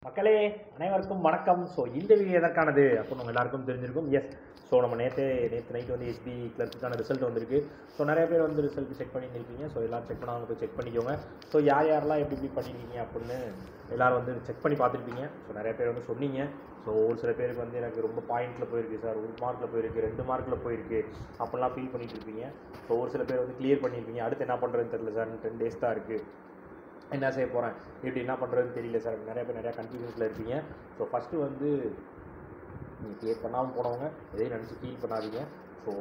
மக்களே அனைவருக்கும் வணக்கம். ஸோ இந்த வீடியோ எதற்கானது அப்படின்னு நம்ம எல்லாருக்கும் தெரிஞ்சிருக்கும். எஸ், ஸோ நம்ம நேற்று நைட்டு வந்து எஸ்பி கிளர்க்குக்கான ரிசல்ட் வந்திருக்கு. ஸோ நிறைய பேர் வந்து ரிசல்ட் செக் பண்ணியிருக்கீங்க. ஸோ எல்லோரும் செக் பண்ணாங்க, போய் செக் பண்ணிக்கோங்க. ஸோ யாரெல்லாம் எப்படி பண்ணியிருக்கீங்க அப்படின்னு எல்லோரும் வந்து செக் பண்ணி பார்த்துருப்பீங்க. ஸோ நிறைய பேர் வந்து சொன்னீங்க. ஸோ ஒரு சில பேருக்கு வந்து எனக்கு ரொம்ப பாயிண்ட்டில் போயிருக்கு சார், 1 மார்க்கில் போயிருக்கு, 2 மார்க்கில் போயிருக்கு அப்படிலாம் ஃபீல் பண்ணிட்டு இருப்பீங்க. ஸோ ஒரு சில பேர் வந்து கிளியர் பண்ணியிருப்பீங்க. அடுத்து என்ன பண்ணுறதுன்னு தெரியல சார், 10 டேஸ் தான் இருக்குது, என்ன செய்ய போகிறேன், இப்படி என்ன பண்ணுறதுன்னு தெரியல சார். நிறைய பேர் நிறையா கன்ஃபியூஷன்ஸில் இருப்பீங்க. ஸோ ஃபஸ்ட்டு வந்து நீங்கள் கிளியர் பண்ணாமல் போனவங்க எதையும் நினச்சி ஃபீல் பண்ணாதீங்க. ஸோ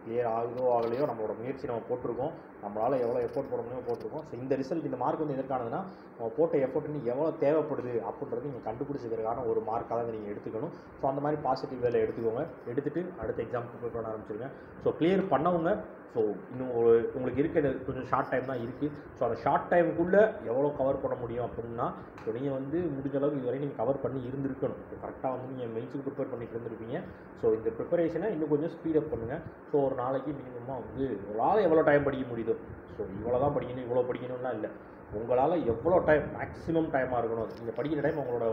கிளியர் ஆகுதோ ஆகலையோ நம்மளோட முயற்சி நம்ம போட்டிருக்கோம், நம்மளால் எவ்வளோ எஃபோர்ட் போட முடியுமோ போட்டிருக்கோம். ஸோ இந்த ரிசல்ட், இந்த மார்க் வந்து எதற்கானதுன்னா, நம்ம போட்ட எஃபோர்ட் இன்னும் எவ்வளோ தேவைப்படுது அப்படின்றது நீங்கள் கண்டுபிடிச்சிக்கிறதுக்கான ஒரு மார்க்காக தான் நீங்கள் எடுத்துக்கணும். ஸோ அந்த மாதிரி பாசிட்டிவ் வேலை எடுத்துக்கோங்க. எடுத்துகிட்டு அடுத்த எக்ஸாம் ப்ரிப்பேர் பண்ண ஆரம்பிச்சிருங்க. ஸோ கிளியர் பண்ணவங்க ஸோ இன்னும் உங்களுக்கு இருக்கிற கொஞ்சம் ஷார்ட் டைம் தான் இருக்குது. ஸோ அந்த ஷார்ட் டைமுக்குள்ளே எவ்வளோ கவர் பண்ண முடியும் அப்படின்னா, ஸோ நீங்கள் வந்து முடிஞ்ச அளவுக்கு இதுவரை நீங்கள் கவர் பண்ணி இருந்திருக்கணும். கரெக்டாக வந்து நீங்கள் மெயின்ஸுக்கு ப்ரிப்பேர் பண்ணிட்டு இருந்திருப்பீங்க. ஸோ இந்த ப்ரிப்பரேஷனை இன்னும் கொஞ்சம் ஸ்பீடப் பண்ணுங்கள். ஸோ ஒரு நாளைக்கு மினிமமாக வந்து உங்களால் எவ்வளோ டைம் படிக்க முடியுதோ, ஸோ இவ்வளோ தான் படிக்கணும் இவ்வளோ படிக்கணும்னா இல்லை, உங்களால் எவ்வளோ டைம் மேக்ஸிமம் டைமாக இருக்கணும். நீங்கள் படிக்கிற டைம் உங்களோட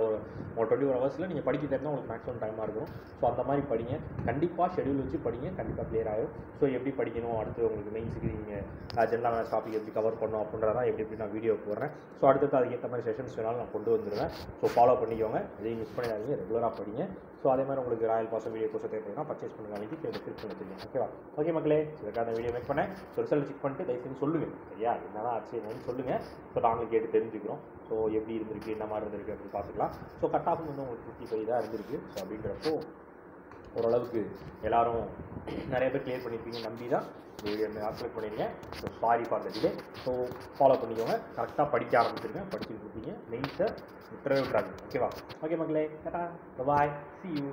24 ஹவர்ஸில் நீங்கள் படிக்கிற டைம் தான் உங்களுக்கு மேக்ஸிமம் டைமாக இருக்கணும். ஸோ அந்த மாதிரி படிங்க. கண்டிப்பாக ஷெடியூல் வச்சு படிங்க, கண்டிப்பாக கிளியர் ஆகும். ஸோ எப்படி படிக்கணும், அடுத்து உங்களுக்கு மெயின்ஸுக்கு நீங்கள் ஜென்ரல் டாபிக் எப்படி கவர் பண்ணணும் அப்படின்றதான் எப்படி நான் வீடியோ போடுறேன். ஸோ அடுத்தது அதுக்கேற்ற மாதிரி செஷன்ஸ் வேணாலும் நான் கொண்டு வந்துடுவேன். ஸோ ஃபாலோ பண்ணிக்கோங்க, எதையும் மிஸ் பண்ணிடாதீங்க, ரெகுலராக படிங்க. ஸோ அதே மாதிரி உங்களுக்கு ராயல் பாசம் வீடியோ கோர்ஸ் தேவைப்படுனா பர்ச்சேஸ் பண்ணுங்க, அன்றைக்கி டிஸ்கிரிப்ஷன் வச்சுருக்கேன். ஓகேவா? ஓகே மக்களே, இதுக்காக வீடியோ மேக் பண்ணேன். ஸோ ரிசல்ட் செக் பண்ணிட்டு தயவுசெய்து சொல்லுங்கள், சரியா? என்னதான் ஆச்சு என்னன்னு சொல்லுங்கள். ஸோ நாங்களும் கேட்டு தெரிஞ்சுக்கிறோம். ஸோ எப்படி இருந்திருக்கு, என்ன மாதிரி இருந்திருக்கு அப்படின்னு பார்த்துக்கலாம். ஸோ கட் ஆஃப் வந்து உங்களுக்கு 55 தான் இருந்திருக்கு. ஸோ அப்படின்றப்போ ஓரளவுக்கு எல்லோரும் நிறைய பேர் கிளியர் பண்ணியிருப்பீங்க நம்பி தான் இந்த வீடியோ அப்லோட் பண்ணிடுங்க. So sorry for the delay. So follow பண்ணிக்கோங்க, கரெக்டாக படிக்க ஆரம்பிச்சிருங்க, படிச்சுட்டு இருப்பீங்க, மெயின்ஸை விட்டுறாங்க. ஓகேவா? ஓகே மக்களே, டாடா, பாய், see you.